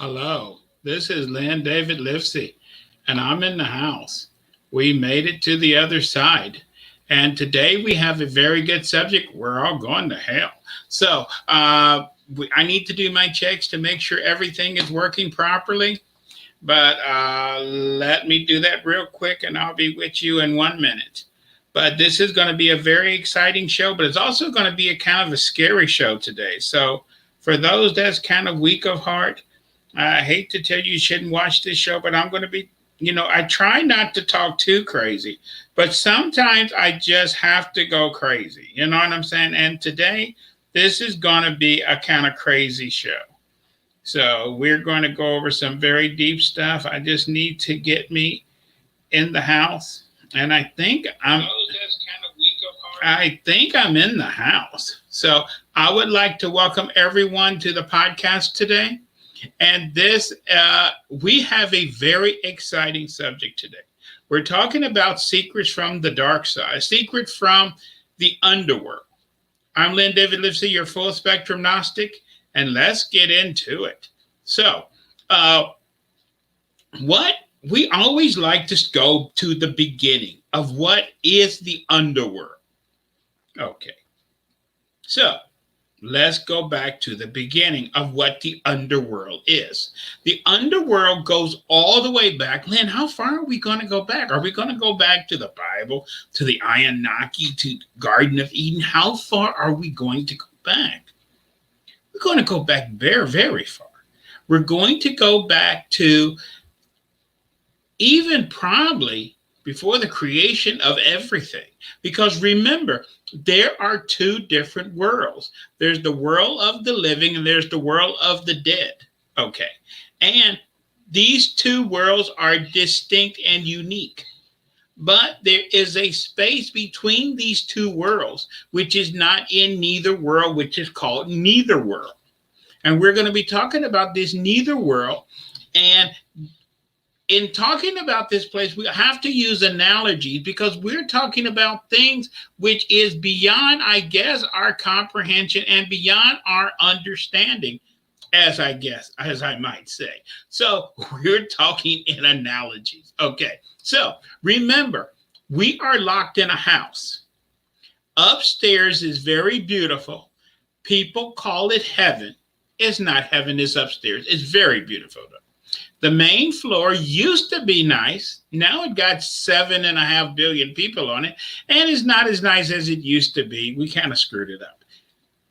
Hello, this is Lynn David Livesey, and I'm in the house. We made it to the other side, and today we have a very good subject. We're all going to hell. I need to do my checks to make sure everything is working properly, but let me do that real quick, and I'll be with you in 1 minute. But this is going to be a very exciting show, but it's also going to be a kind of a scary show today. So, for those that's kind of weak of heart, I hate to tell you shouldn't watch this show, but I'm going to be, I try not to talk too crazy, but sometimes I just have to go crazy. You know what I'm saying? And today, this is going to be a kind of crazy show. So we're going to go over some very deep stuff. I just need to get me in the house, and I think I'm in the house. So I would like to welcome everyone to the podcast today. And we have a very exciting subject today. We're talking about secrets from the dark side, secrets from the underworld. I'm Lynn David Livesey, your full spectrum Gnostic, and let's get into it. So, what we always like to go to the beginning of what is the underworld. Okay, so let's go back to the beginning of what the underworld is. The underworld goes all the way back. Lynn, how far are we going to go back? Are we going to go back to the Bible, to the Anunnaki, to Garden of Eden? How far are we going to go back? We're going to go back very, very far. We're going to go back to even probably before the creation of everything. Because remember, there are two different worlds. There's the world of the living and there's the world of the dead. Okay. And these two worlds are distinct and unique. But there is a space between these two worlds, which is not in neither world, which is called neither world. And we're going to be talking about this neither world. And in talking about this place, we have to use analogies because we're talking about things which is beyond, I guess, our comprehension and beyond our understanding, as I might say. So we're talking in analogies. Okay. So remember, we are locked in a house. Upstairs is very beautiful. People call it heaven. It's not heaven, it's upstairs. It's very beautiful, though. The main floor used to be nice. Now it got 7.5 billion people on it, and it's not as nice as it used to be. We kind of screwed it up.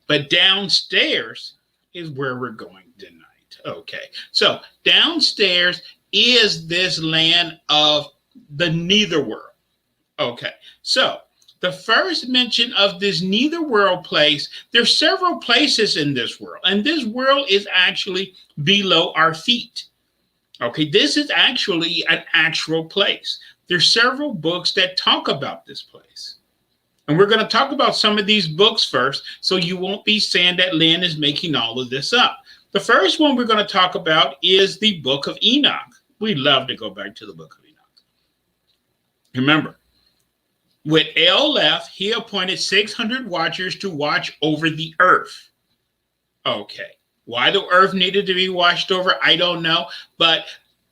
But downstairs is where we're going tonight. Okay, so downstairs is this land of the neither world. Okay, so the first mention of this neither world place, there's several places in this world, and this world is actually below our feet. Okay, this is actually an actual place. There's several books that talk about this place. And we're going to talk about some of these books first, so you won't be saying that Lynn is making all of this up. The first one we're going to talk about is the Book of Enoch. We love to go back to the Book of Enoch. Remember, when El left, he appointed 600 watchers to watch over the earth. Okay. Why the earth needed to be watched over, I don't know. But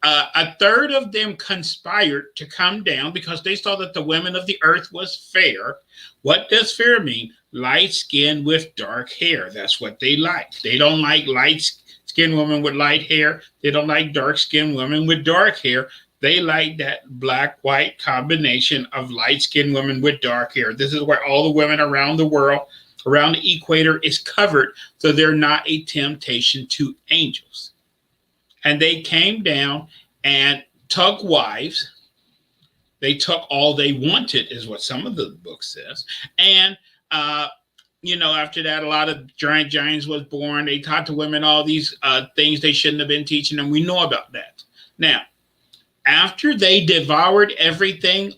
a third of them conspired to come down because they saw that the women of the earth was fair. What does fair mean? Light skin with dark hair. That's what they like. They don't like light-skinned women with light hair. They don't like dark-skinned women with dark hair. They like that black-white combination of light-skinned women with dark hair. This is where all the women around the world around the equator is covered, so they're not a temptation to angels. And they came down and took wives. They took all they wanted, is what some of the book says. And, after that, a lot of giants was born. They taught the women all these things they shouldn't have been teaching them. We know about that. Now, after they devoured everything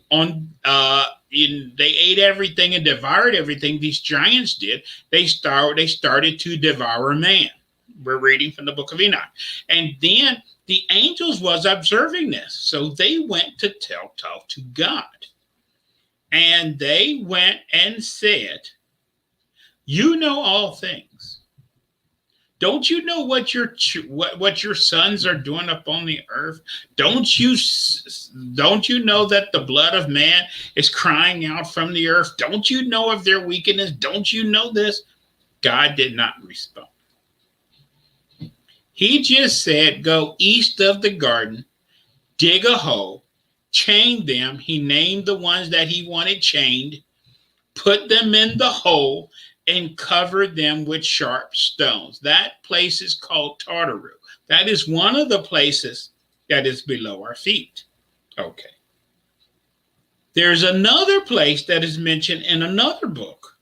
they ate everything and devoured everything. These giants did. They started to devour man. We're reading from the Book of Enoch. And then the angels was observing this. So they went to talk to God. And they went and said, "You know all things. Don't you know what your sons are doing up on the earth? Don't you know that the blood of man is crying out from the earth? Don't you know of their wickedness? Don't you know this? God did not respond. He just said, go east of the garden, dig a hole, chain them. He named the ones that he wanted chained, put them in the hole, and cover them with sharp stones. That place is called Tartaru. That is one of the places that is below our feet. Okay. There's another place that is mentioned in another book.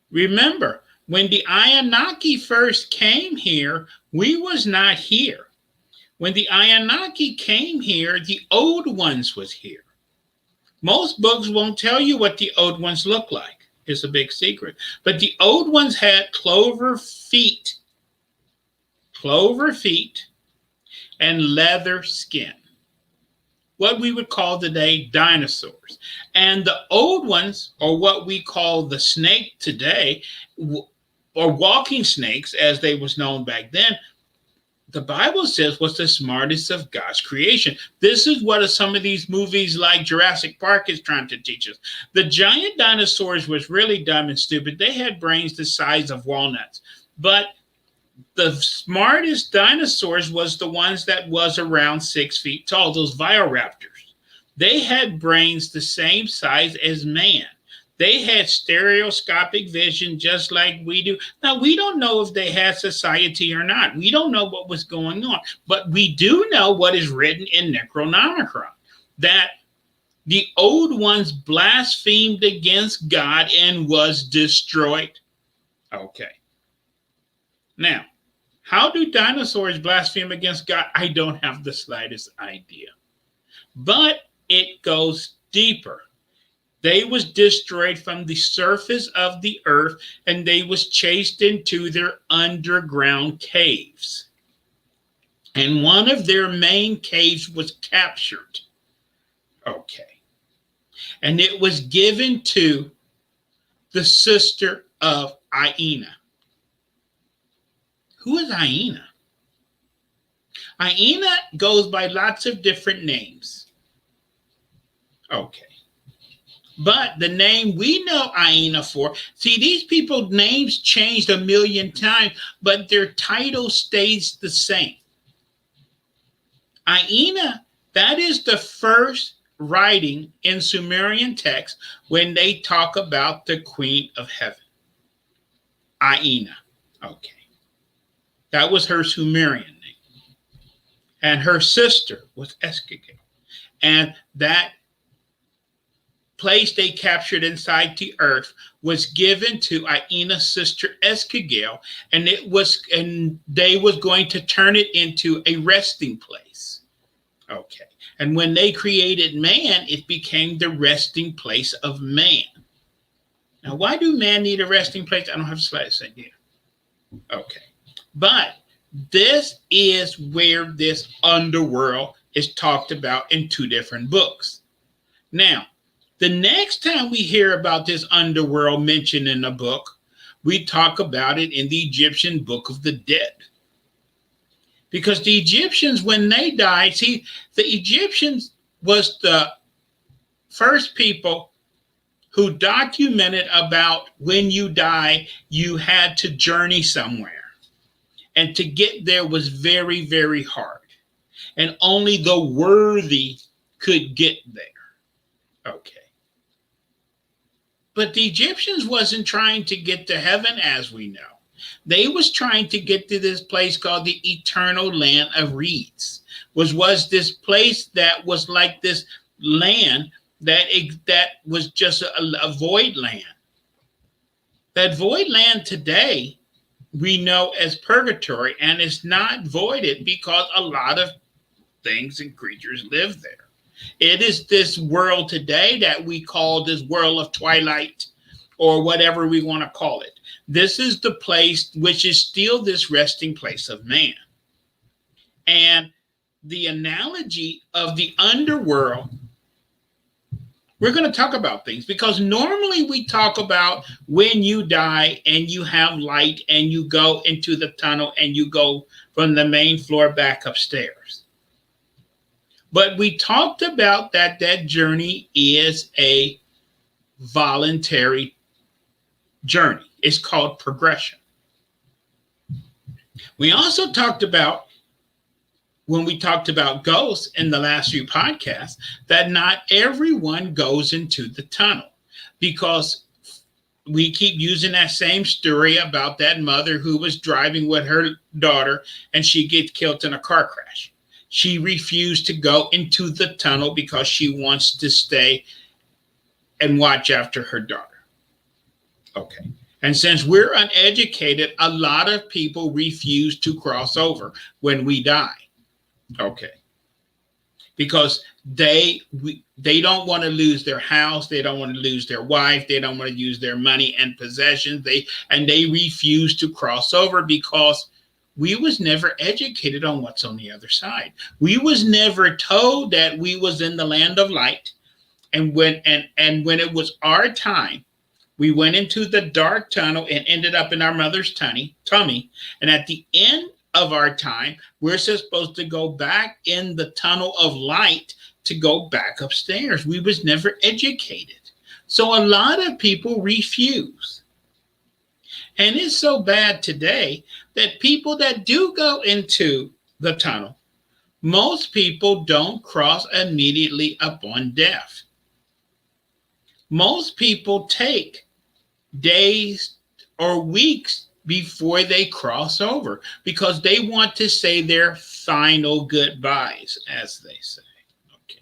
Remember, when the Anunnaki first came here, we was not here. When the Anunnaki came here, the old ones was here. Most books won't tell you what the old ones look like. It's a big secret. But the old ones had clover feet, and leather skin. What we would call today dinosaurs. And the old ones, or what we call the snake today, or walking snakes, as they was known back then, the Bible says was the smartest of God's creation. This is what some of these movies like Jurassic Park is trying to teach us. The giant dinosaurs was really dumb and stupid. They had brains the size of walnuts. But the smartest dinosaurs was the ones that was around 6 feet tall, those Bioraptors. They had brains the same size as man. They had stereoscopic vision just like we do. Now, we don't know if they had society or not. We don't know what was going on. But we do know what is written in Necronomicon, that the old ones blasphemed against God and was destroyed. Okay. Now, how do dinosaurs blaspheme against God? I don't have the slightest idea. But it goes deeper. They was destroyed from the surface of the earth, and they was chased into their underground caves. And one of their main caves was captured. Okay. And it was given to the sister of Aina. Who is Aina? Aina goes by lots of different names. Okay. But the name we know Aina for, see, these people's names changed a million times, but their title stays the same. Aina, that is the first writing in Sumerian text when they talk about the Queen of Heaven. Aina. Okay. That was her Sumerian name. And her sister was Eskigel. And that place they captured inside the earth was given to Aina's sister Eskigel, and they was going to turn it into a resting place. Okay. And when they created man, it became the resting place of man. Now, why do man need a resting place? I don't have the slightest idea. Okay. But this is where this underworld is talked about in two different books. Now, the next time we hear about this underworld mentioned in a book, we talk about it in the Egyptian Book of the Dead. Because the Egyptians, when they died, see, the Egyptians was the first people who documented about when you die, you had to journey somewhere. And to get there was very, very hard. And only the worthy could get there. Okay. But the Egyptians wasn't trying to get to heaven as we know. They was trying to get to this place called the Eternal Land of Reeds, which was this place that was like this land that was just a void land. That void land today we know as purgatory, and it's not voided because a lot of things and creatures live there. It is this world today that we call this world of twilight, or whatever we want to call it. This is the place which is still this resting place of man. And the analogy of the underworld We're going to talk about things because normally we talk about when you die and you have light and you go into the tunnel and you go from the main floor back upstairs. But we talked about that journey is a voluntary journey. It's called progression. We also talked about, when we talked about ghosts in the last few podcasts, that not everyone goes into the tunnel, because we keep using that same story about that mother who was driving with her daughter and she gets killed in a car crash. She refused to go into the tunnel because she wants to stay and watch after her daughter. Okay. And since we're uneducated, a lot of people refuse to cross over when we die. Okay. Because they don't want to lose their house, they don't want to lose their wife, they don't want to use their money and possessions. They refuse to cross over because we was never educated on what's on the other side. We was never told that we was in the land of light. And when it was our time, we went into the dark tunnel and ended up in our mother's tummy. And at the end of our time, we're supposed to go back in the tunnel of light to go back upstairs. We was never educated. So a lot of people refuse. And it's so bad today that people that do go into the tunnel, most people don't cross immediately upon death. Most people take days or weeks before they cross over because they want to say their final goodbyes, as they say. Okay.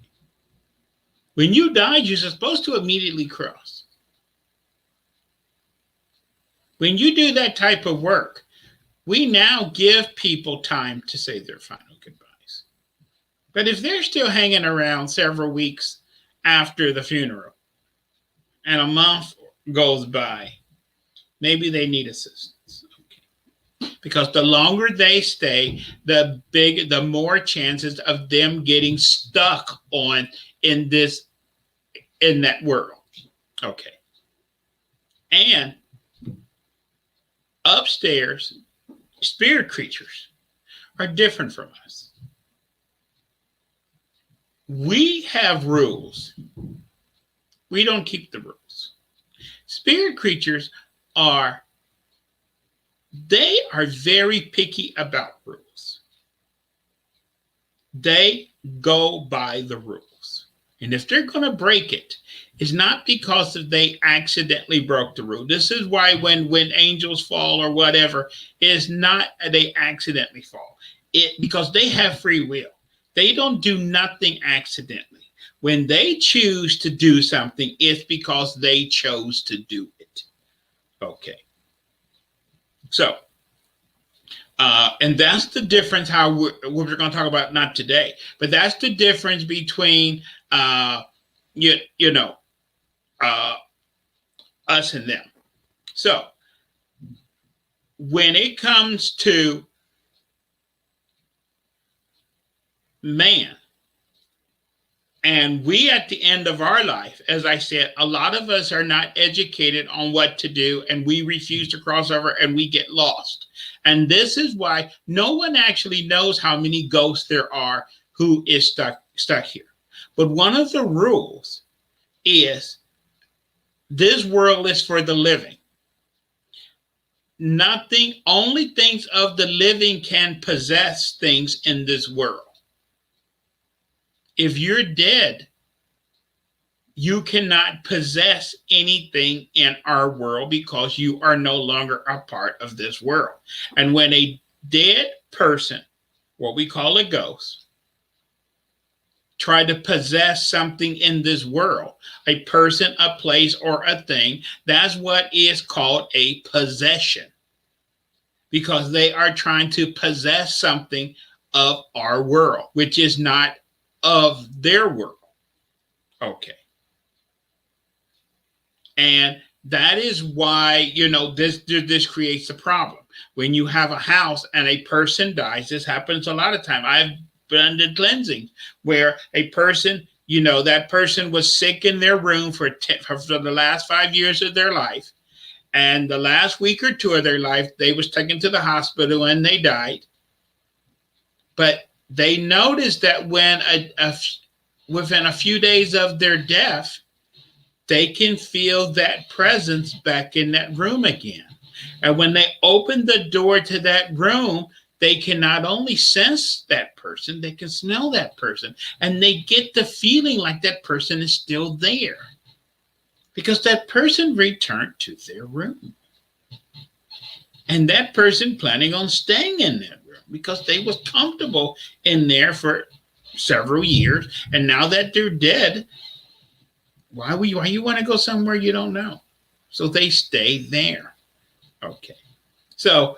When you die, you're supposed to immediately cross. When you do that type of work, we now give people time to say their final goodbyes. But if they're still hanging around several weeks after the funeral and a month goes by, maybe they need assistance. Okay. Because the longer they stay, the more chances of them getting stuck in that world. Okay. And upstairs, spirit creatures are different from us. We have rules. We don't keep the rules. Spirit creatures are very picky about rules. They go by the rules. And if they're going to break it, it's not because they accidentally broke the rule. This is why when angels fall or whatever, it's not they accidentally fall. Because they have free will. They don't do nothing accidentally. When they choose to do something, it's because they chose to do it. Okay. So, and that's the difference how we're going to talk about, not today, but that's the difference between, us and them. So, when it comes to man, and we at the end of our life, as I said, a lot of us are not educated on what to do, and we refuse to cross over and we get lost. And this is why no one actually knows how many ghosts there are who is stuck here. But one of the rules is this world is for the living. Only things of the living can possess things in this world. If you're dead, you cannot possess anything in our world because you are no longer a part of this world. And when a dead person, what we call a ghost, try to possess something in this world, a person, a place, or a thing, that's what is called a possession. Because they are trying to possess something of our world, which is not of their world. Okay. And that is why, this creates a problem. When you have a house and a person dies, this happens a lot of time. I've done the cleansing where a person, That person was sick in their room for the last 5 years of their life. And the last week or two of their life, they was taken to the hospital and they died. But they noticed that within a few days of their death, they can feel that presence back in that room again. And when they open the door to that room, they can not only sense that person, they can smell that person. And they get the feeling like that person is still there because that person returned to their room. And that person planning on staying in that room because they was comfortable in there for several years. And now that they're dead, why you want to go somewhere you don't know? So they stay there. Okay. So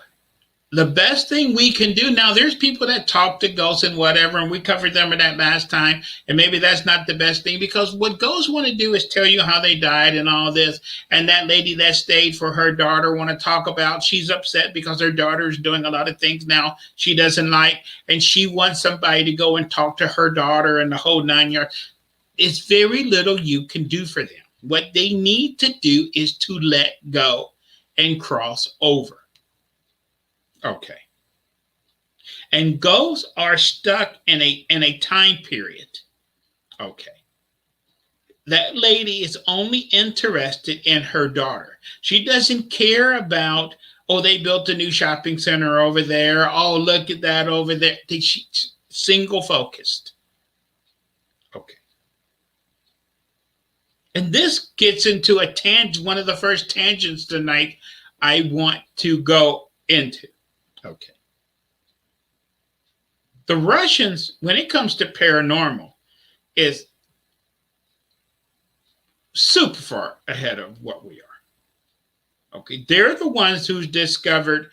the best thing we can do now, there's people that talk to ghosts and whatever, and we covered them in that last time, and maybe that's not the best thing because what ghosts want to do is tell you how they died and all this. And that lady that stayed for her daughter want to talk about she's upset because her daughter is doing a lot of things now she doesn't like, and she wants somebody to go and talk to her daughter and the whole 9 yards. It's very little you can do for them. What they need to do is to let go and cross over. Okay. And ghosts are stuck in a time period. Okay. That lady is only interested in her daughter. She doesn't care about, oh, they built a new shopping center over there. Oh, look at that over there. She's single focused. Okay. And this gets into a tangent, one of the first tangents tonight I want to go into. Okay. The Russians, when it comes to paranormal, is super far ahead of what we are. Okay. They're the ones who's discovered,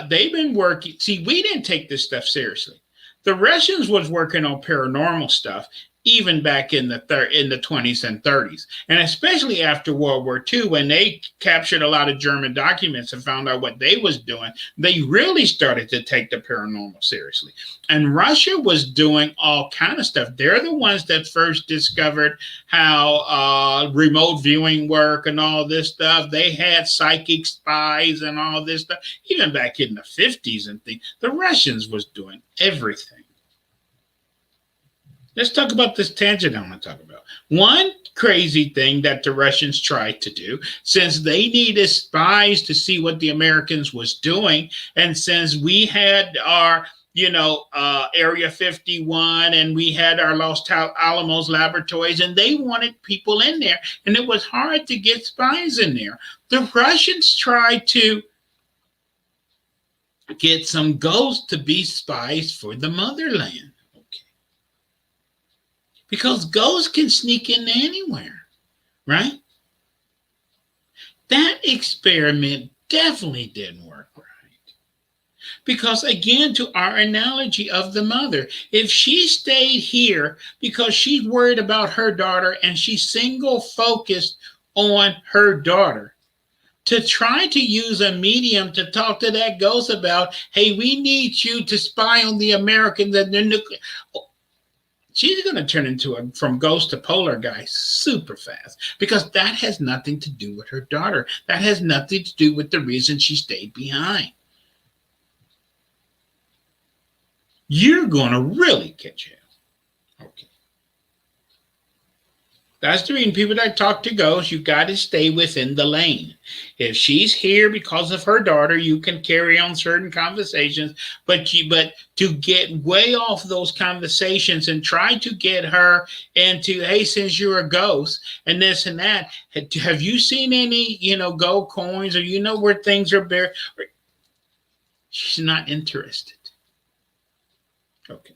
they've been working. See, we didn't take this stuff seriously. The Russians was working on paranormal stuff even back in the 20s and 30s, and especially after World War II, when they captured a lot of German documents and found out what they was doing, they really started to take the paranormal seriously. And Russia was doing all kind of stuff. They're the ones that first discovered how remote viewing work and all this stuff. They had psychic spies and all this stuff, even back in the 50s and things. The Russians was doing everything. Let's talk about this tangent I'm going to talk about. One crazy thing that the Russians tried to do, since they needed spies to see what the Americans was doing, and since we had our, Area 51 and we had our Los Alamos laboratories, and they wanted people in there, and it was hard to get spies in there. The Russians tried to get some ghosts to be spies for the motherland. Because ghosts can sneak in anywhere, right? That experiment definitely didn't work right. Because again, to our analogy of the mother, if she stayed here because she's worried about her daughter and she's single focused on her daughter, to try to use a medium to talk to that ghost about, hey, we need you to spy on the Americans and their nuclear. She's going to turn into from ghost to polar guy super fast because that has nothing to do with her daughter. That has nothing to do with the reason she stayed behind. You're going to really catch hell. Okay. That's the reason people that talk to ghosts, you got to stay within the lane. If she's here because of her daughter, you can carry on certain conversations, but to get way off those conversations and try to get her into, hey, since you're a ghost and this and that, have you seen any, gold coins, or where things are buried? She's not interested. Okay.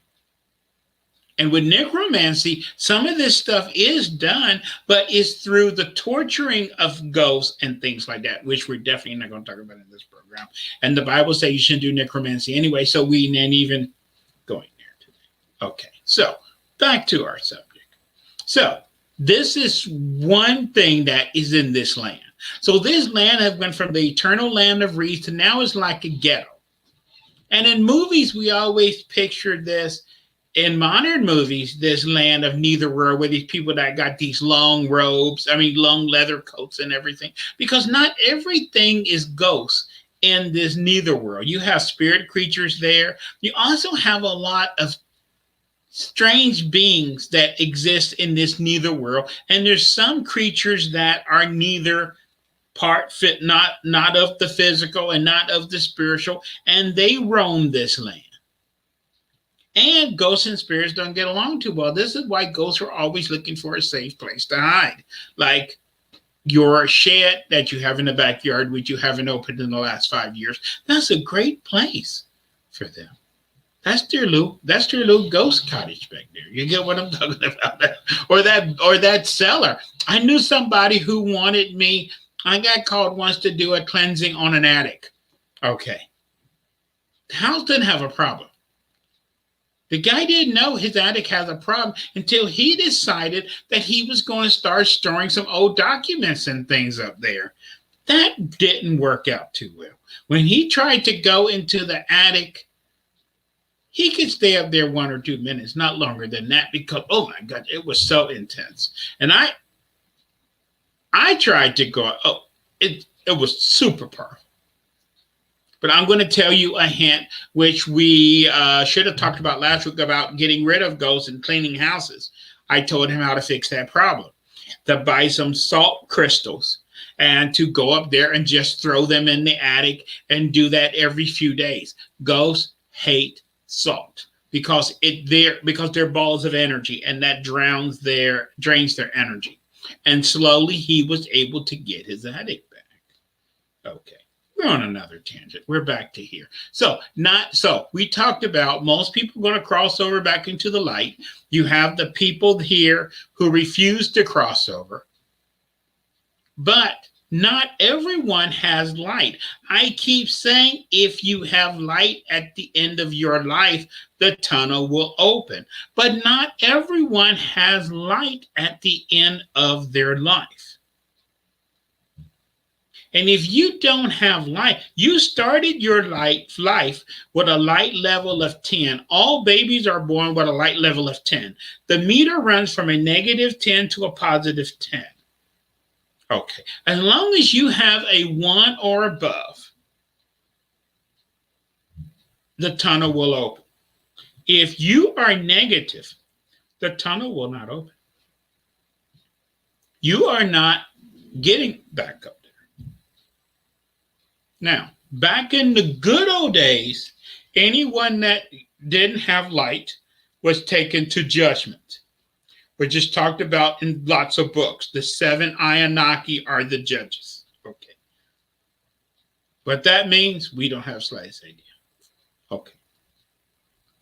And with necromancy, some of this stuff is done, but it's through the torturing of ghosts and things like that, which we're definitely not going to talk about in this program. And the Bible says you shouldn't do necromancy anyway, so we ain't even going there today. Okay, so back to our subject. So this is one thing that is in this land. So this land has went from the eternal land of reeds to now is like a ghetto. And in movies, we always picture this In modern movies, this land of neither world where these people that got these long robes, I mean, long leather coats and everything, because not everything is ghosts in this neither world. You have spirit creatures there. You also have a lot of strange beings that exist in this neither world. And there's some creatures that are neither part fit, not of the physical and not of the spiritual, and they roam this land. And ghosts and spirits don't get along too well. This is why ghosts are always looking for a safe place to hide. Like your shed that you have in the backyard, which you haven't opened in the last 5 years. That's a great place for them. That's their little ghost cottage back there. You get what I'm talking about? Or that cellar. I knew somebody who wanted me. I got called once to do a cleansing on an attic. Okay. The house didn't have a problem. The guy didn't know his attic has a problem until he decided that he was going to start storing some old documents and things up there. That didn't work out too well. When he tried to go into the attic, he could stay up there 1 or 2 minutes, not longer than that, because oh my God, it was so intense. And I tried to go. Oh, it was super powerful. But I'm going to tell you a hint, which we should have talked about last week about getting rid of ghosts and cleaning houses. I told him how to fix that problem. To buy some salt crystals and to go up there and just throw them in the attic and do that every few days. Ghosts hate salt because they're balls of energy, and that drains their energy. And slowly he was able to get his attic back. Okay. We're on another tangent. We're back to here. So we talked about most people are going to cross over back into the light. You have the people here who refuse to cross over. But not everyone has light. I keep saying if you have light at the end of your life, the tunnel will open. But not everyone has light at the end of their life. And if you don't have light, you started your life with a light level of 10. All babies are born with a light level of 10. The meter runs from a negative 10 to a positive 10. Okay. As long as you have a 1 or above, the tunnel will open. If you are negative, the tunnel will not open. You are not getting back up. Now, back in the good old days, anyone that didn't have light was taken to judgment. We just talked about in lots of books. The 7 Anunnaki are the judges. Okay. What that means, we don't have slightest idea. Okay.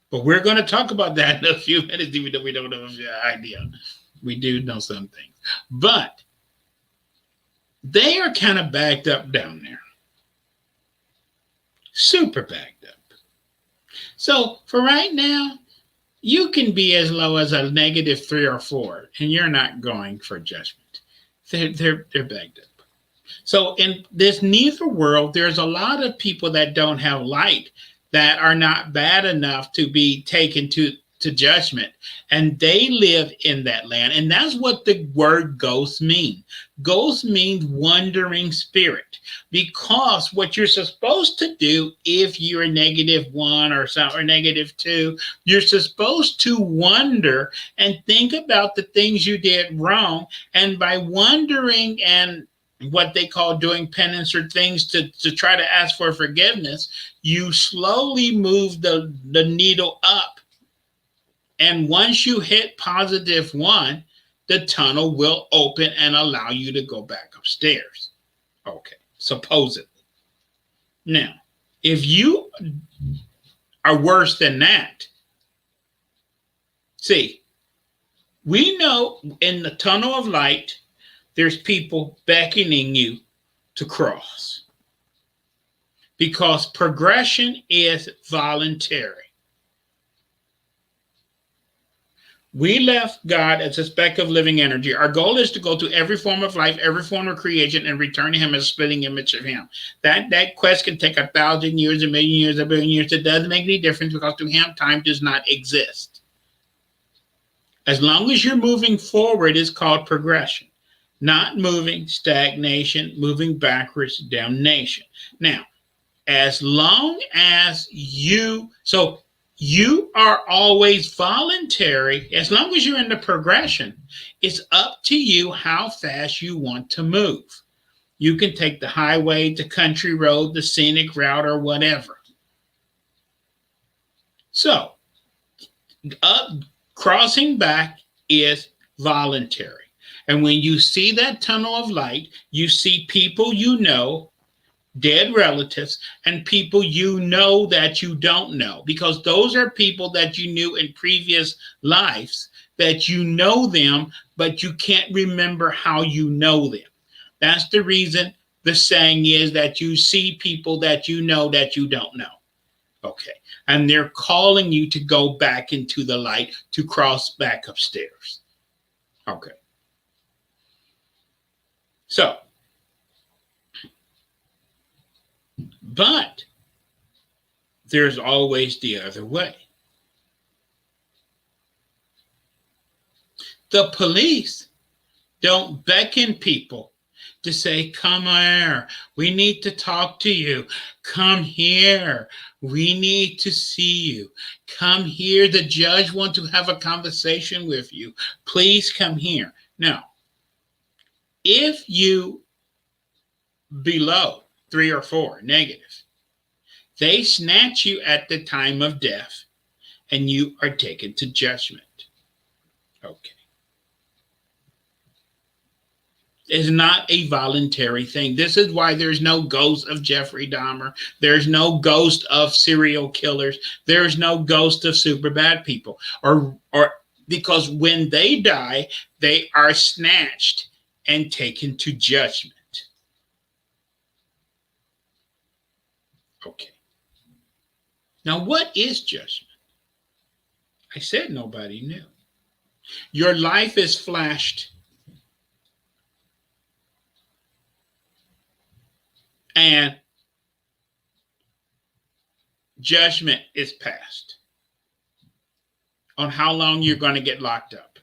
But we're going to talk about that in a few minutes, even though we don't have an idea. We do know some things. But they are kind of backed up down there. Super backed up. So for right now, you can be as low as a negative 3 or 4, and you're not going for judgment. They're backed up. So in this neither world, there's a lot of people that don't have light that are not bad enough to be taken to judgment, and they live in that land. And that's what the word ghost means. Ghost means wandering spirit, because what you're supposed to do if you're a -1 or -2, you're supposed to wonder and think about the things you did wrong, and by wondering and what they call doing penance or things to try to ask for forgiveness, you slowly move the needle up. And once you hit +1, the tunnel will open and allow you to go back upstairs. Okay, supposedly. Now, if you are worse than that, see, we know in the tunnel of light, there's people beckoning you to cross, because progression is voluntary. We left God as a speck of living energy. Our goal is to go through every form of life, every form of creation, and return to Him as a splitting image of Him. That quest can take 1,000 years, 1,000,000 years, 1,000,000,000 years. It doesn't make any difference, because to Him, time does not exist. As long as you're moving forward, it's called progression. Not moving, stagnation, moving backwards, damnation. Now, as long as you are always voluntary, as long as you're in the progression, it's up to you how fast you want to move. You can take the highway, the country road, the scenic route, or whatever. So, up crossing back is voluntary. And when you see that tunnel of light, you see people you know, dead relatives, and people you know that you don't know, because those are people that you knew in previous lives, that you know them, but you can't remember how you know them. That's the reason the saying is that you see people that you don't know. Okay. And they're calling you to go back into the light, to cross back upstairs. Okay. So, but there's always the other way. The police don't beckon people to say, come here, we need to talk to you. Come here, we need to see you. Come here, the judge wants to have a conversation with you. Please come here. Now, if you below 3 or 4 negative, they snatch you at the time of death and you are taken to judgment. Okay. It's not a voluntary thing. This is why there's no ghost of Jeffrey Dahmer. There's no ghost of serial killers. There's no ghost of super bad people. Or because when they die, they are snatched and taken to judgment. Okay. Now, what is judgment? I said nobody knew. Your life is flashed, and judgment is passed on how long you're going to get locked up.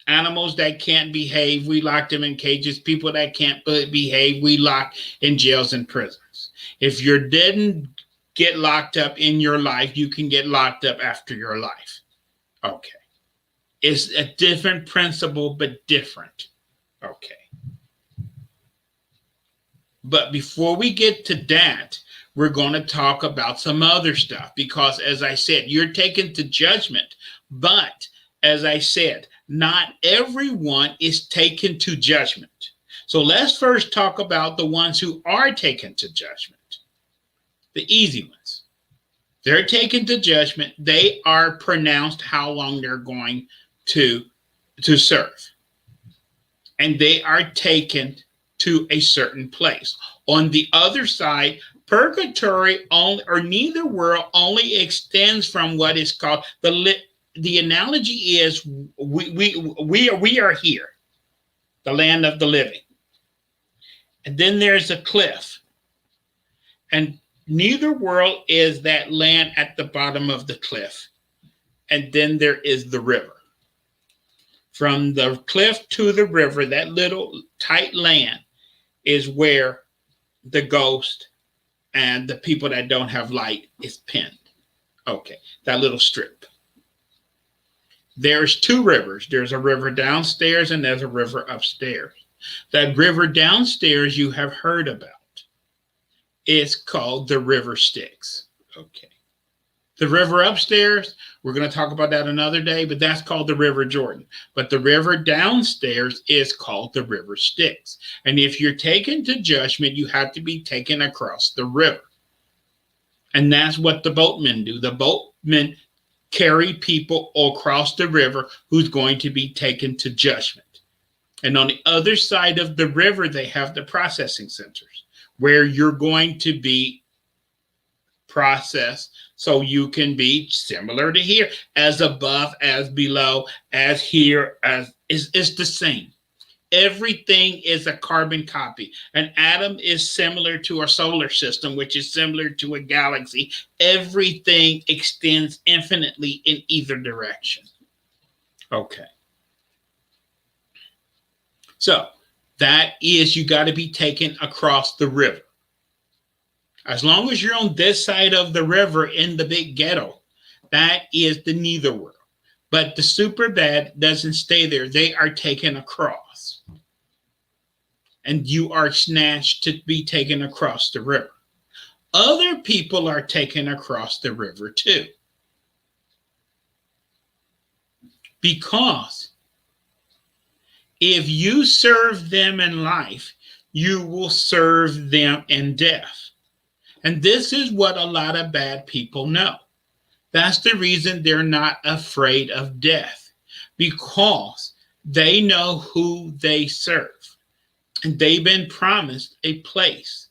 Animals that can't behave, we lock them in cages. People that can't behave, we lock in jails and prisons. If you didn't get locked up in your life, you can get locked up after your life. Okay. It's a different principle, but different. Okay. But before we get to that, we're going to talk about some other stuff, because as I said, you're taken to judgment. But as I said, not everyone is taken to judgment. So let's first talk about the ones who are taken to judgment. The easy ones. They're taken to judgment. They are pronounced how long they're going to serve. And they are taken to a certain place. On the other side, purgatory only, or neither world, only extends from what is called the analogy is we are here, the land of the living. And then there's a cliff. And neither world is that land at the bottom of the cliff. And then there is the river. From the cliff to the river, that little tight land is where the ghost and the people that don't have light is pinned. Okay, that little strip. There's 2 rivers. There's a river downstairs and there's a river upstairs. That river downstairs you have heard about. It's called the River Styx. Okay. The river upstairs, we're going to talk about that another day, but that's called the River Jordan. But the river downstairs is called the River Styx. And if you're taken to judgment, you have to be taken across the river. And that's what the boatmen do. The boatmen carry people across the river who's going to be taken to judgment. And on the other side of the river, they have the processing centers where you're going to be processed, so you can be similar to here, as above, as below, as here, as it's the same. Everything is a carbon copy. An atom is similar to a solar system, which is similar to a galaxy. Everything extends infinitely in either direction. Okay. So that is, you got to be taken across the river. As long as you're on this side of the river in the big ghetto, that is the neither world. But the super bad doesn't stay there. They are taken across. And you are snatched to be taken across the river. Other people are taken across the river too. Because if you serve them in life, you will serve them in death. And this is what a lot of bad people know. That's the reason they're not afraid of death, because they know who they serve. And they've been promised a place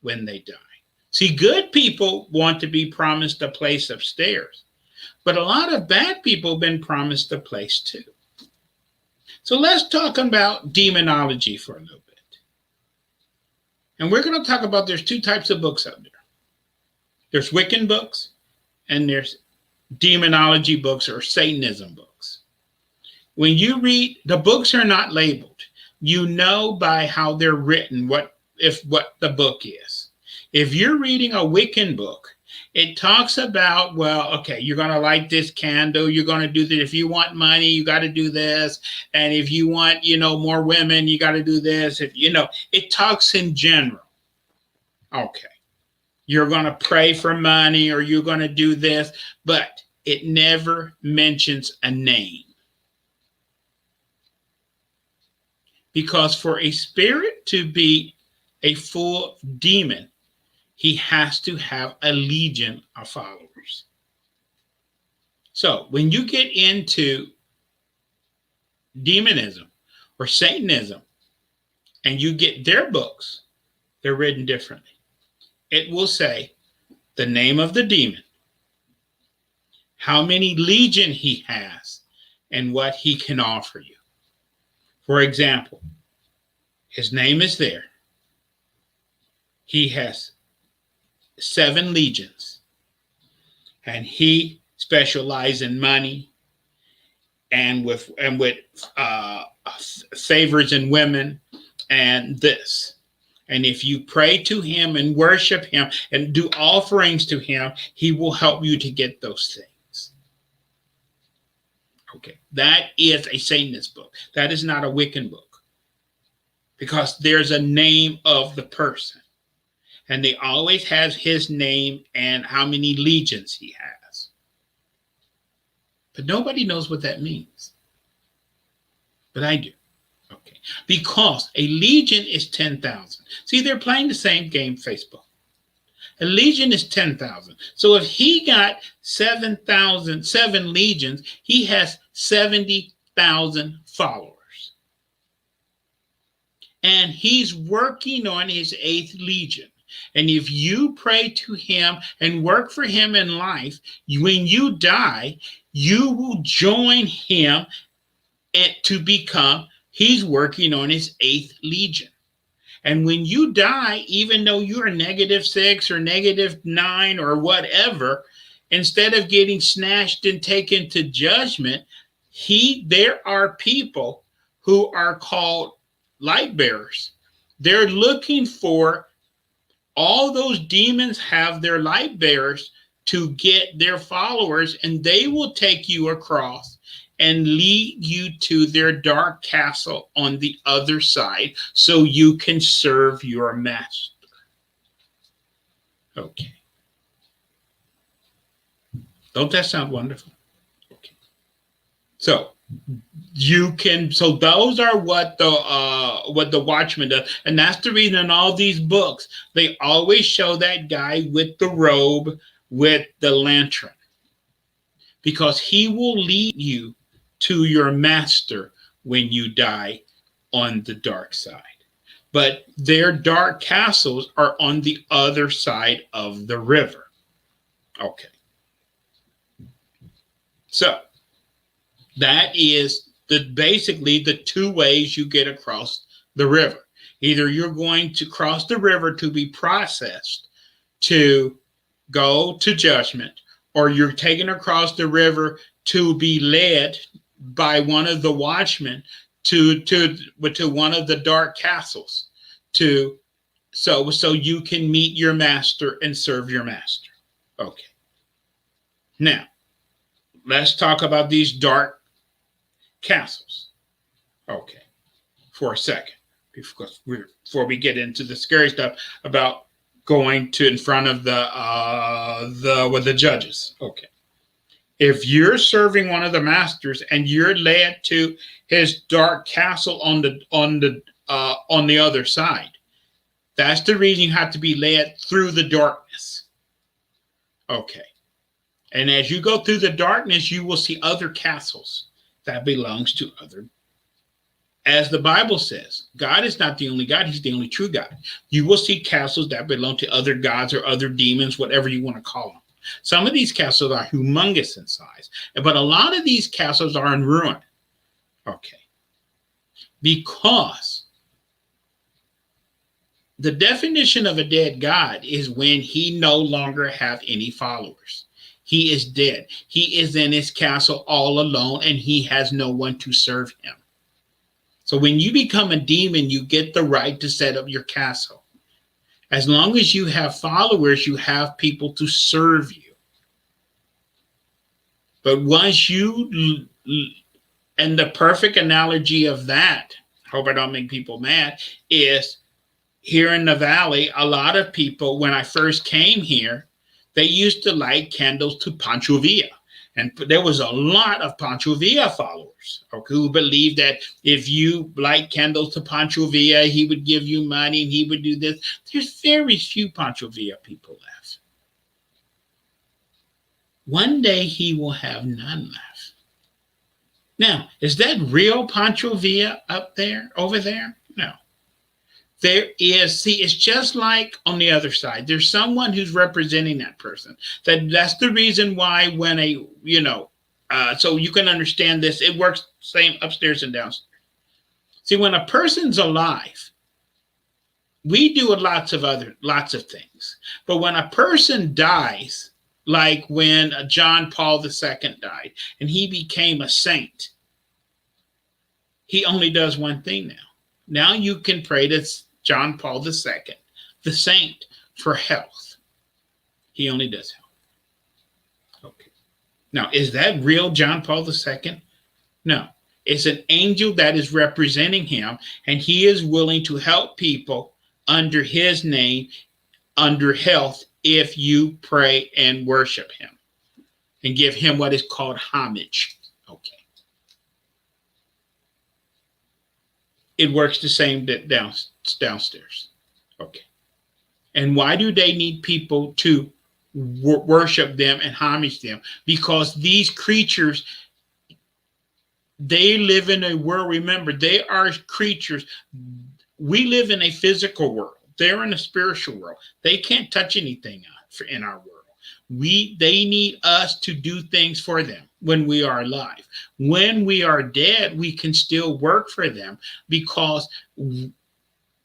when they die. See, good people want to be promised a place upstairs, but a lot of bad people have been promised a place too. So let's talk about demonology for a little bit. And we're going to talk about, there's two types of books out there. There's Wiccan books and there's demonology books or Satanism books. When you read, the books are not labeled. You know by how they're written what the book is. If you're reading a Wiccan book, it talks about, well, okay, you're going to light this candle. You're going to do this. If you want money, you got to do this. And if you want, more women, you got to do this. If it talks in general. Okay. You're going to pray for money or you're going to do this, but it never mentions a name. Because for a spirit to be a full demon, he has to have a legion of followers. So when you get into demonism or Satanism and you get their books, they're written differently. It will say the name of the demon, how many legion he has, and what he can offer you. For example, his name is there. He has 7 legions, and he specializes in money and with favors in women and this. And if you pray to him and worship him and do offerings to him, he will help you to get those things. Okay, that is a Satanist book. That is not a Wiccan book, because there's a name of the person. And they always have his name and how many legions he has. But nobody knows what that means. But I do. Okay. Because a legion is 10,000. See, they're playing the same game, Facebook. A legion is 10,000. So if he got 7 legions, he has 70,000 followers. And he's working on his 8th legion. And if you pray to him and work for him in life, when you die, you will join him to become, he's working on his 8th legion. And when you die, even though you're -6 or -9 or whatever, instead of getting snatched and taken to judgment, there are people who are called light bearers. They're looking for, all those demons have their light bearers to get their followers, and they will take you across and lead you to their dark castle on the other side so you can serve your master. Okay. Don't that sound wonderful? Okay. So those are what the Watchman does. And that's the reason in all these books, they always show that guy with the robe, with the lantern, because he will lead you to your master when you die on the dark side. But their dark castles are on the other side of the river. Okay. So that is basically the 2 ways you get across the river. Either you're going to cross the river to be processed to go to judgment, or you're taken across the river to be led by one of the watchmen to one of the dark castles to so you can meet your master and serve your master. Okay. Now, let's talk about these dark castles. Okay. For a second, before we get into the scary stuff about going to in front of the judges. Okay. If you're serving one of the masters and you're led to his dark castle on the other side, that's the reason you have to be led through the darkness. Okay. And as you go through the darkness, you will see other castles that belongs to other. As the Bible says, God is not the only God, he's the only true God. You will see castles that belong to other gods or other demons, whatever you want to call them. Some of these castles are humongous in size, but a lot of these castles are in ruin. Okay. Because the definition of a dead God is when he no longer have any followers. He is dead. He is in his castle all alone, and he has no one to serve him. So when you become a demon, you get the right to set up your castle. As long as you have followers, you have people to serve you. But once you, and the perfect analogy of that, hope I don't make people mad, is here in the valley, a lot of people, when I first came here, they used to light candles to Pancho Villa. And there was a lot of Pancho Villa followers, okay, who believed that if you light candles to Pancho Villa, he would give you money and he would do this. There's very few Pancho Villa people left. One day he will have none left. Now, is that real Pancho Villa up there, over there? No. There is, see, it's just like on the other side. There's someone who's representing that person. That's the reason why when so you can understand this, it works same upstairs and downstairs. See, when a person's alive, we do lots of things. But when a person dies, like when John Paul II died and he became a saint, he only does one thing now. Now you can pray to John Paul II, the saint, for health. He only does health. Okay. Now, is that real John Paul II? No. It's an angel that is representing him, and he is willing to help people under his name, under health, if you pray and worship him and give him what is called homage. Okay. It works the same downstairs. Okay. And why do they need people to worship them and homage them? Because these creatures, they live in a world. Remember, they are creatures. We live in a physical world. They're in a spiritual world. They can't touch anything in our world. They need us to do things for them when we are alive. When we are dead, we can still work for them because,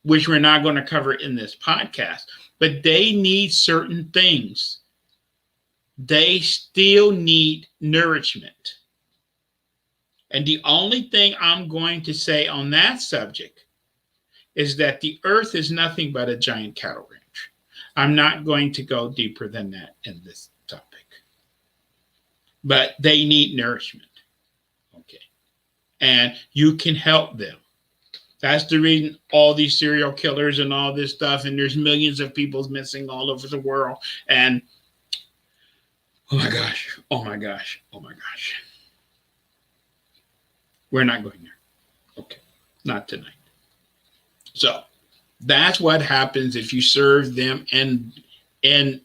which we're not going to cover in this podcast, but they need certain things. They still need nourishment. And the only thing I'm going to say on that subject is that the earth is nothing but a giant cattle ranch. I'm not going to go deeper than that in this topic. But they need nourishment. Okay. And you can help them. That's the reason all these serial killers and all this stuff, and there's millions of people missing all over the world. And oh my gosh. We're not going there. Okay. Not tonight. So that's what happens if you serve them in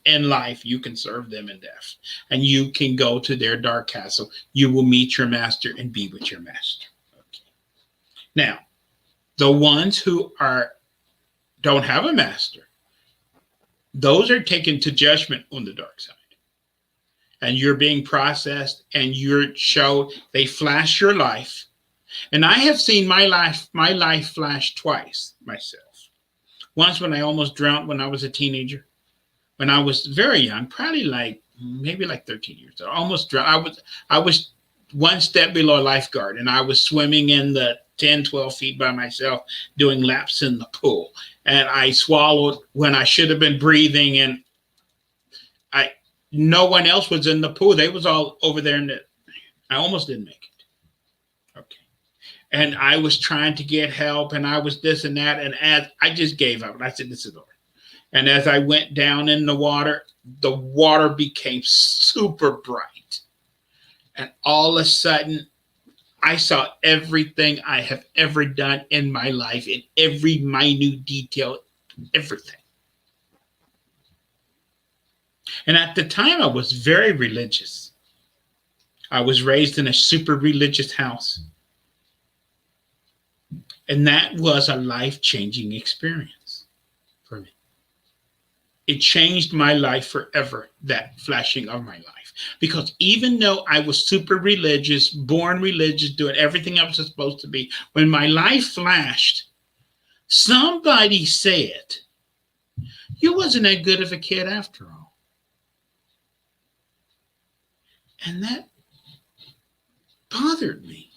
life. You can serve them in death. And you can go to their dark castle. You will meet your master and be with your master. Okay. Now, the ones who don't have a master, those are taken to judgment on the dark side. And you're being processed and you're showed, they flash your life. And I have seen my life flash twice myself. Once when I almost drowned when I was a teenager. when I was very young, probably maybe 13 years old, almost drowned. I was one step below lifeguard, and I was swimming in the 10, 12 feet by myself doing laps in the pool. And I swallowed when I should have been breathing, and I no one else was in the pool. They was all over there, and I almost didn't make it. Okay. And I was trying to get help, and I was this and that, and as I just gave up, and I said, "This is over." And as I went down in the water became super bright, and all of a sudden, I saw everything I have ever done in my life in every minute detail, everything. And at the time, I was very religious. I was raised in a super religious house. And that was a life changing experience for me. It changed my life forever, that flashing of my life. Because even though I was super religious, born religious, doing everything I was supposed to be, when my life flashed, somebody said, "You wasn't that good of a kid after all." And that bothered me.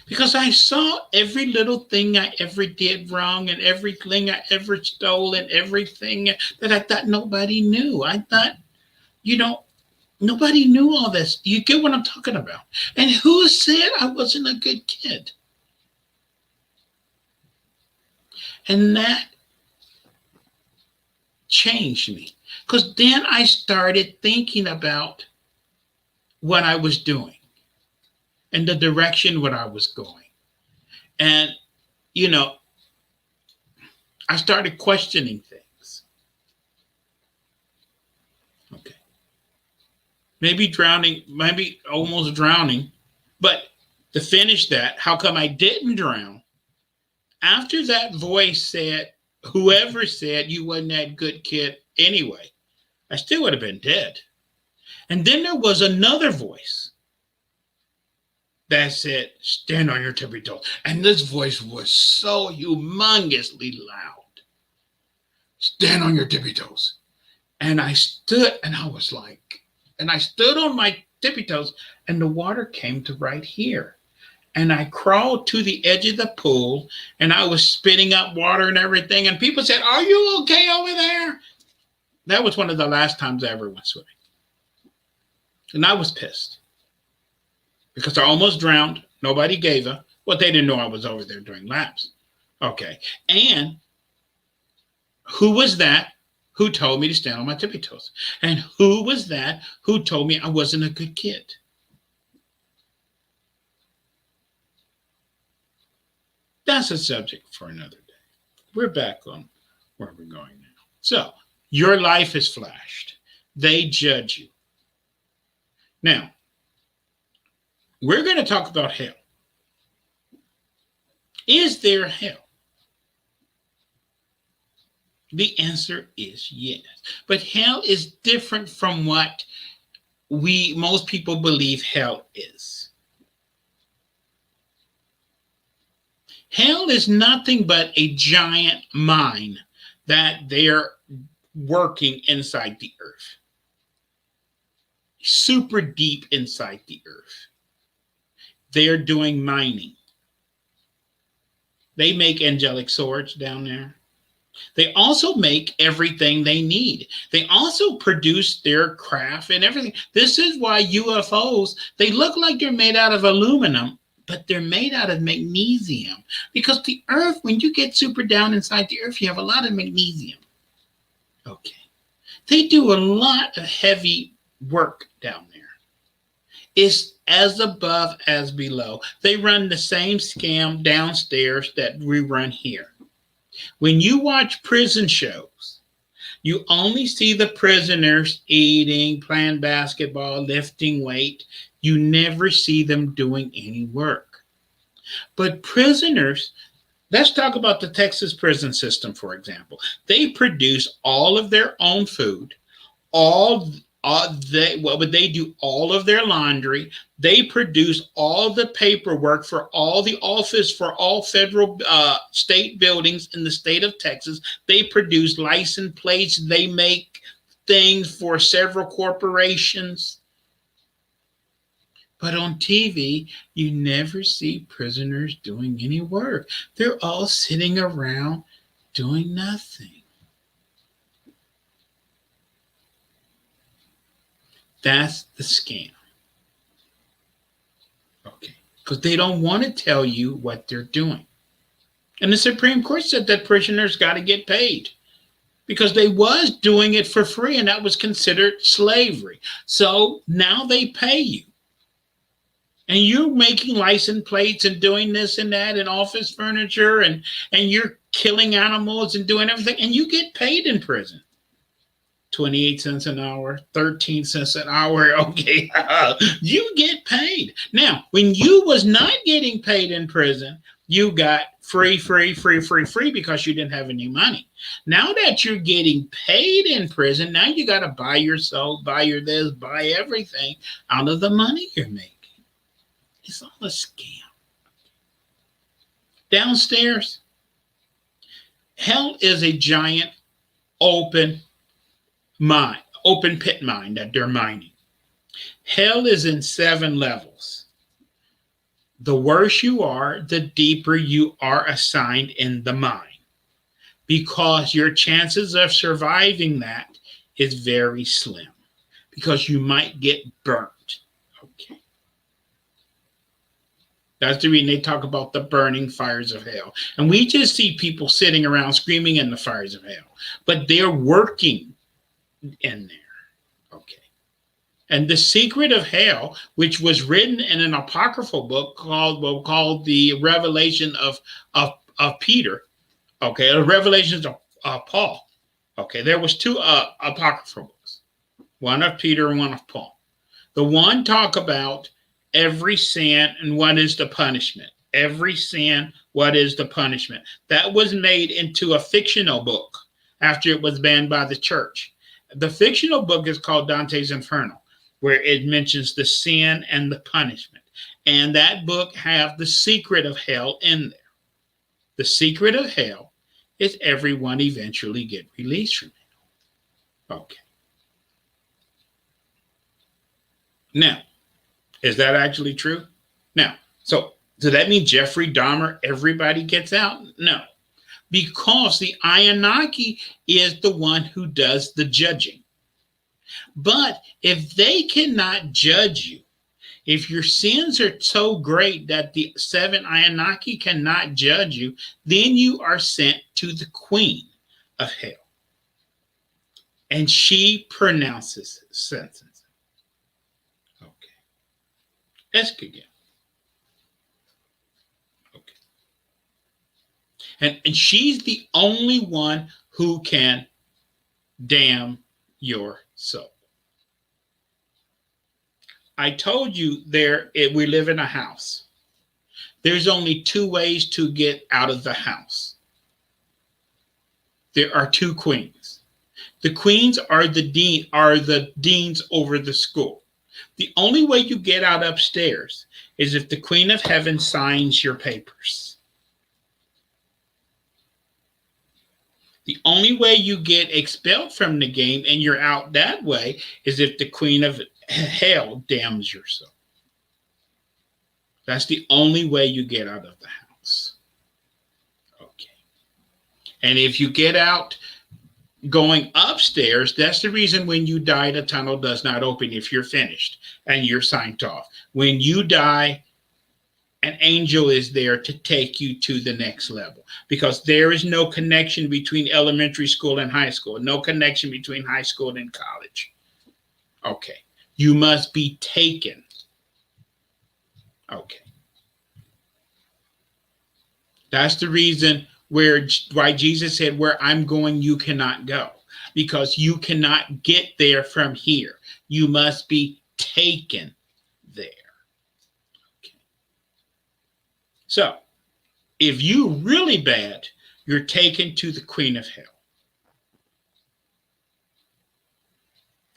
Because I saw every little thing I ever did wrong and everything I ever stole and everything that I thought nobody knew. I thought, you know, nobody knew all this. You get what I'm talking about? And who said I wasn't a good kid? And that changed me. Because then I started thinking about what I was doing and the direction what I was going. And, you know, I started questioning things. Okay. Maybe drowning, maybe almost drowning. But to finish that, how come I didn't drown? After that voice said, whoever said you wasn't that good kid anyway, I still would have been dead. And then there was another voice that said, stand on your tippy toes. And this voice was so humongously loud. Stand on your tippy toes. And I stood and I was like, and I stood on my tippy toes and the water came to right here. And I crawled to the edge of the pool and I was spitting up water and everything. And people said, are you okay over there? That was one of the last times I ever went swimming. And I was pissed because I almost drowned. Nobody gave a, well, they didn't know I was over there doing laps. Okay. And who was that who told me to stand on my tippy toes? And who was that who told me I wasn't a good kid? That's a subject for another day. We're back on where we're going now. So, your life is flashed. They judge you. Now, we're going to talk about hell. Is there hell? The answer is yes. But hell is different from what most people believe hell is. Hell is nothing but a giant mine that they're working inside the earth. Super deep inside the earth. They're doing mining. They make angelic swords down there. They also make everything they need. They also produce their craft and everything. This is why UFOs, they look like they're made out of aluminum, but they're made out of magnesium. Because the earth, when you get super down inside the earth, you have a lot of magnesium. Okay. They do a lot of heavy work down there. It's as above as below. They run the same scam downstairs that we run here. When you watch prison shows, you only see the prisoners eating, playing basketball, lifting weight. You never see them doing any work. But prisoners, let's talk about the Texas prison system, for example. They produce all of their own food, they do all of their laundry. They produce all the paperwork for all the office for all federal state buildings in the state of Texas. They produce license plates. They make things for several corporations. But on TV, you never see prisoners doing any work. They're all sitting around doing nothing. That's the scam. Okay. Because they don't want to tell you what they're doing. And the Supreme Court said that prisoners got to get paid because they was doing it for free and that was considered slavery. So now they pay you. And you're making license plates and doing this and that and office furniture and you're killing animals and doing everything and you get paid in prison. 28 cents an hour, 13 cents an hour. Okay, you get paid. Now, when you was not getting paid in prison, you got free because you didn't have any money. Now that you're getting paid in prison, now you got to buy your soul, buy your this, buy everything out of the money you're making. It's all a scam. Downstairs, hell is a giant open mine, open pit mine that they're mining. Hell is in 7 levels. The worse you are, the deeper you are assigned in the mine because your chances of surviving that is very slim because you might get burnt. Okay. That's the reason they talk about the burning fires of hell. And we just see people sitting around screaming in the fires of hell, but they're working in there. Okay. And the secret of hell, which was written in an apocryphal book called the Revelation of Peter. Okay, the Revelations of Paul. Okay, there was 2 apocryphal books, one of Peter and one of Paul. The one talk about every sin and what is the punishment. Every sin, what is the punishment? That was made into a fictional book after it was banned by the church. The fictional book is called Dante's Inferno, where it mentions the sin and the punishment. And that book have the secret of hell in there. The secret of hell is everyone eventually get released from hell. Okay. Now, is that actually true? Now, so does that mean Jeffrey Dahmer, everybody gets out? No. Because the Anunnaki is the one who does the judging. But if they cannot judge you, if your sins are so great that the 7 Anunnaki cannot judge you, then you are sent to the queen of hell. And she pronounces sentence. Okay. Ask again. And she's the only one who can damn your soul. I told you we live in a house. There's only 2 ways to get out of the house. There are 2 queens. The queens are the deans over the school. The only way you get out upstairs is if the Queen of Heaven signs your papers. The only way you get expelled from the game and you're out that way is if the Queen of Hell damns your soul. That's the only way you get out of the house. Okay. And if you get out going upstairs, that's the reason when you die, the tunnel does not open if you're finished and you're signed off. When you die, an angel is there to take you to the next level because there is no connection between elementary school and high school, no connection between high school and college. Okay. You must be taken. Okay. That's the reason why Jesus said, where I'm going, you cannot go, because you cannot get there from here. You must be taken there. So, if you're really bad, you're taken to the Queen of Hell.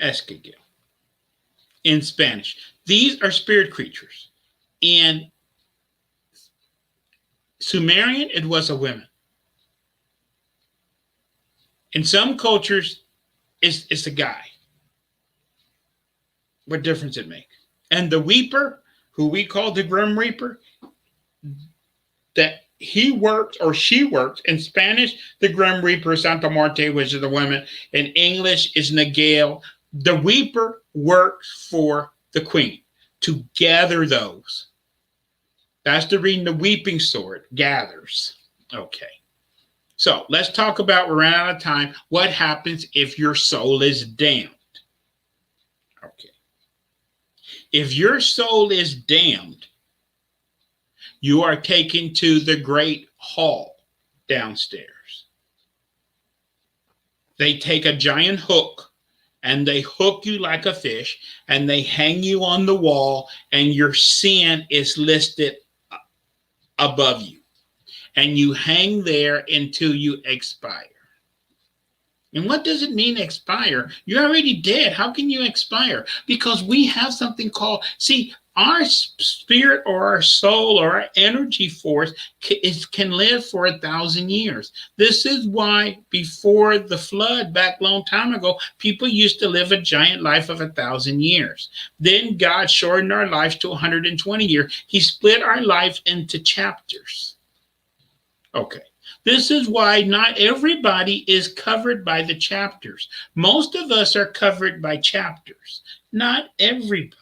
Escagil. In Spanish. These are spirit creatures. In Sumerian, it was a woman. In some cultures, it's a guy. What difference it make? And the Weeper, who we call the Grim Reaper, that he works or she works. In Spanish, the Grim Reaper is Santa Muerte, which is the women. In English, is Nagale. The Reaper works for the Queen to gather those. That's the reason the weeping sword gathers. Okay. So let's talk about, we're running out of time, what happens if your soul is damned. Okay. If your soul is damned, you are taken to the great hall downstairs. They take a giant hook and they hook you like a fish and they hang you on the wall, and your sin is listed above you. And you hang there until you expire. And what does it mean, expire? You're already dead. How can you expire? Because we have something called, see, our spirit or our soul or our energy force can live for 1,000 years. This is why before the flood, back a long time ago, people used to live a giant life of 1,000 years. Then God shortened our lives to 120 years. He split our life into chapters. Okay. This is why not everybody is covered by the chapters. Most of us are covered by chapters, not everybody.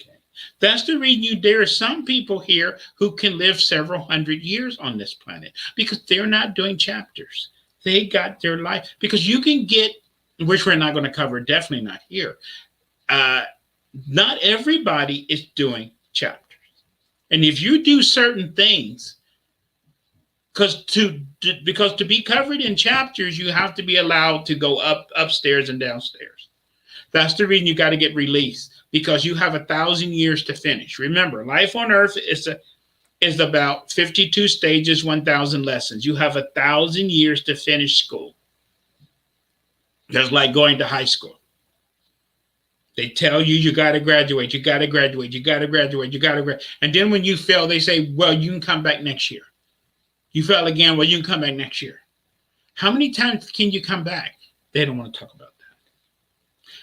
Okay. That's the reason there are some people here who can live several hundred years on this planet because they're not doing chapters. They got their life. Because you can get, which we're not going to cover, definitely not here. Not everybody is doing chapters. And if you do certain things, because to be covered in chapters, you have to be allowed to go upstairs and downstairs. That's the reason you got to get released, because you have 1,000 years to finish. Remember, life on earth is about 52 stages, 1,000 lessons. You have 1,000 years to finish school. Just like going to high school. They tell you you got to graduate, you got to graduate, you got to graduate, you got to graduate. And then when you fail, they say, well, you can come back next year. You fail again, well, you can come back next year. How many times can you come back? They don't want to talk about that.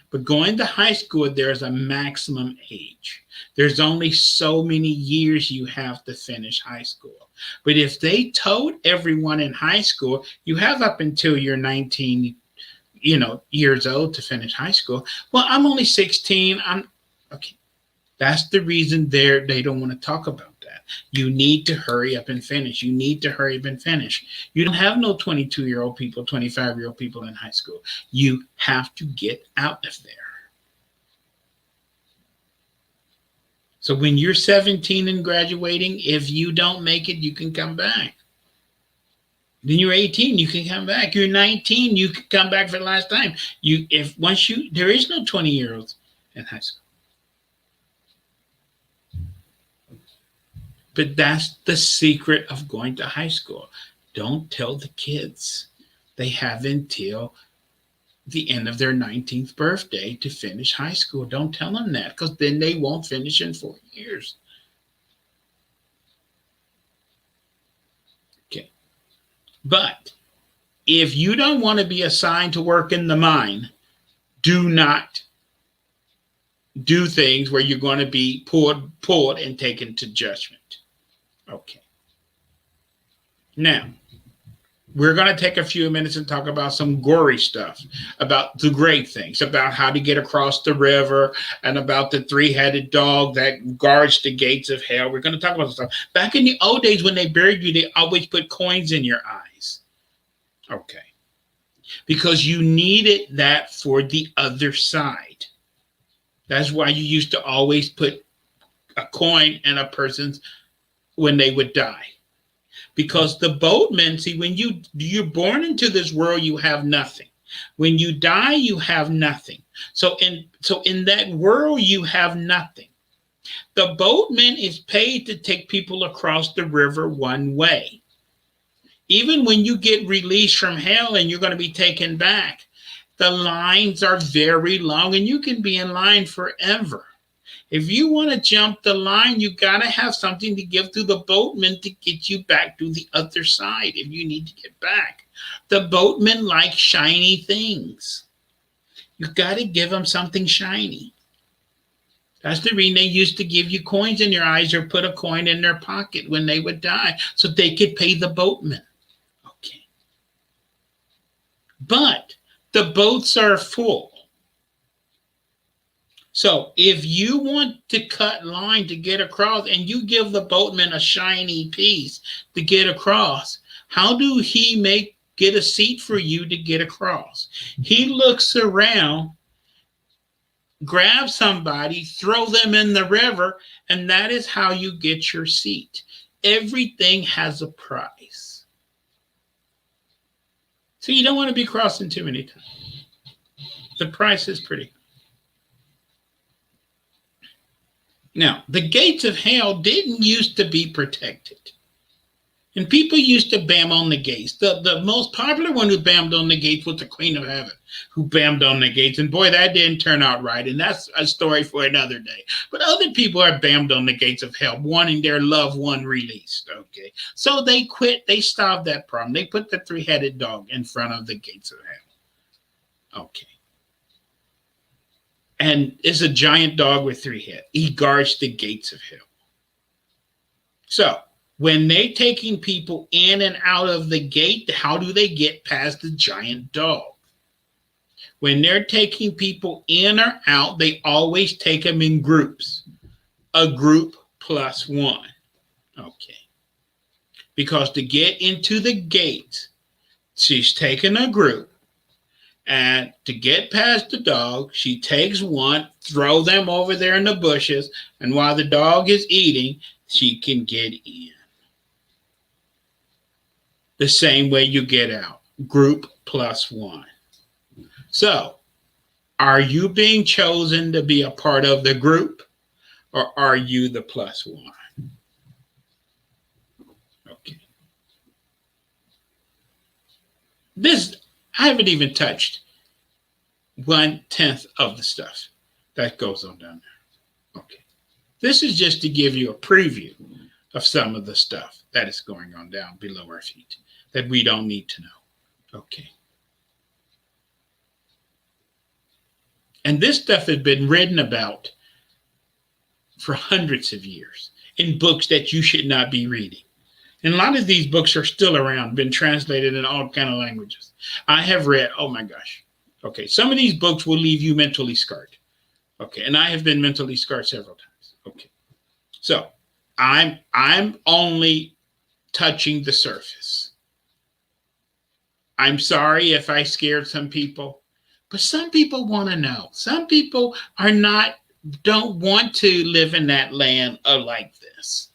But going to high school, there's a maximum age. There's only so many years you have to finish high school. But if they told everyone in high school, you have up until you're 19, years old to finish high school. Well, I'm only 16. Okay. That's the reason they don't want to talk about that. You need to hurry up and finish. You need to hurry up and finish. You don't have no 22-year-old people, 25-year-old people in high school. You have to get out of there. So when you're 17 and graduating, if you don't make it, you can come back. Then you're 18, you can come back. You're 19, you can come back for the last time. There is no 20-year-olds in high school. But that's the secret of going to high school. Don't tell the kids. They have until the end of their 19th birthday to finish high school. Don't tell them that, because then they won't finish in 4 years. Okay. But if you don't want to be assigned to work in the mine, do not do things where you're going to be pulled and taken to judgment. Okay. Now, we're going to take a few minutes and talk about some gory stuff, about the great things, about how to get across the river, and about the three-headed dog that guards the gates of hell. We're going to talk about stuff. Back in the old days when they buried you, they always put coins in your eyes. Okay. Because you needed that for the other side. That's why you used to always put a coin in a person's when they would die. Because the boatmen, see, when you're born into this world, you have nothing. When you die, you have nothing. So in that world, you have nothing. The boatman is paid to take people across the river one way. Even when you get released from hell and you're going to be taken back, the lines are very long and you can be in line forever. If you want to jump the line, you got to have something to give to the boatman to get you back to the other side if you need to get back. The boatmen like shiny things. You got to give them something shiny. That's the reason they used to give you coins in your eyes or put a coin in their pocket when they would die so they could pay the boatmen. Okay. But the boats are full. So if you want to cut line to get across and you give the boatman a shiny piece to get across, how do he get a seat for you to get across? He looks around, grab somebody, throw them in the river, and that is how you get your seat. Everything has a price. So you don't want to be crossing too many times. The price is pretty. Now, the gates of hell didn't used to be protected. And people used to bam on the gates. The most popular one who bammed on the gates was the Queen of Heaven, who bammed on the gates. And boy, that didn't turn out right. And that's a story for another day. But other people are bammed on the gates of hell, wanting their loved one released. Okay. So they quit. They stopped that problem. They put the three-headed dog in front of the gates of hell. Okay. And it's a giant dog with three heads. He guards the gates of hell. So when they're taking people in and out of the gate, how do they get past the giant dog? When they're taking people in or out, they always take them in groups. A group plus one. Okay. Because to get into the gate, she's taking a group. And to get past the dog, she takes one, throw them over there in the bushes, and while the dog is eating, she can get in. The same way you get out, group plus one. So, are you being chosen to be a part of the group, or are you the plus one? Okay. I haven't even touched 1/10 of the stuff that goes on down there. Okay. This is just to give you a preview of some of the stuff that is going on down below our feet that we don't need to know. Okay. And this stuff has been written about for hundreds of years in books that you should not be reading. And a lot of these books are still around, been translated in all kind of languages. I have read, oh my gosh. Okay, some of these books will leave you mentally scarred. Okay, and I have been mentally scarred several times. Okay, so I'm only touching the surface. I'm sorry if I scared some people, but some people want to know. Some people don't want to live in that land like this.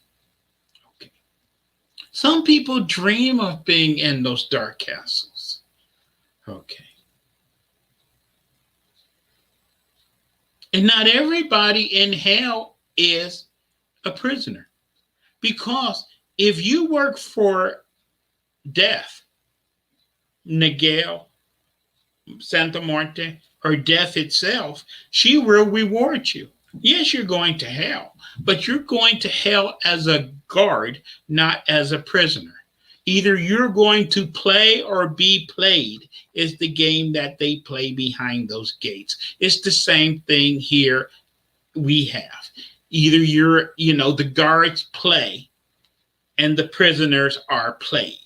Some people dream of being in those dark castles. Okay. And not everybody in hell is a prisoner. Because if you work for death, Nigel, Santa Muerte, or death itself, she will reward you. Yes, you're going to hell, but you're going to hell as a guard, not as a prisoner. Either you're going to play or be played is the game that they play behind those gates. It's the same thing here we have. Either the guards play and the prisoners are played.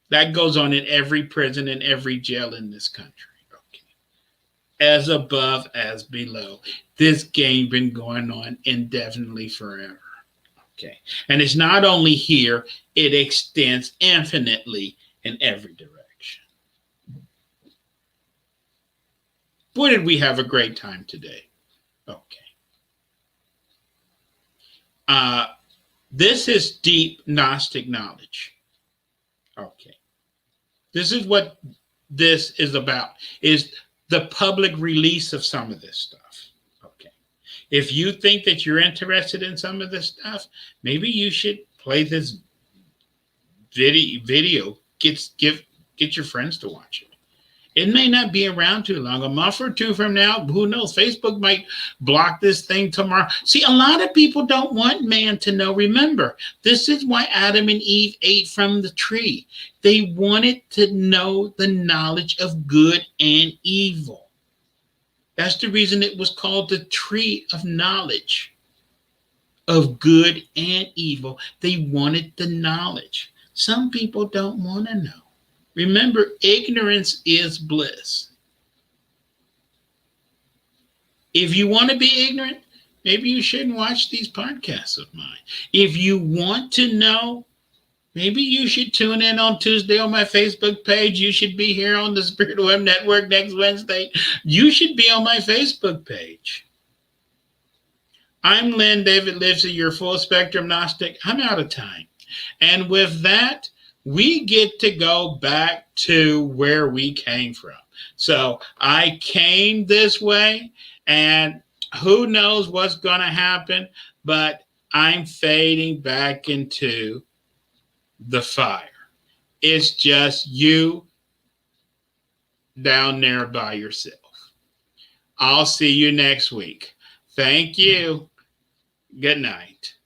That goes on in every prison and every jail in this country. As above, as below. This game been going on indefinitely forever. Okay. And it's not only here, it extends infinitely in every direction. Boy, did we have a great time today. Okay. This is deep Gnostic knowledge. Okay. This is what this is about, is the public release of some of this stuff. Okay. If you think that you're interested in some of this stuff, maybe you should play this video. Get your friends to watch it. It may not be around too long. A month or two from now, who knows? Facebook might block this thing tomorrow. See, a lot of people don't want man to know. Remember, this is why Adam and Eve ate from the tree. They wanted to know the knowledge of good and evil. That's the reason it was called the tree of knowledge of good and evil. They wanted the knowledge. Some people don't want to know. Remember, ignorance is bliss. If you want to be ignorant, maybe you shouldn't watch these podcasts of mine. If you want to know, maybe you should tune in on Tuesday on my Facebook page. You should be here on the Spirit Web Network next Wednesday. You should be on my Facebook page. I'm Lynn David Livesey, your full spectrum Gnostic. I'm out of time. And with that, we get to go back to where we came from. So I came this way, and who knows what's going to happen, but I'm fading back into the fire. It's just you down there by yourself. I'll see you next week. Thank you. Good night.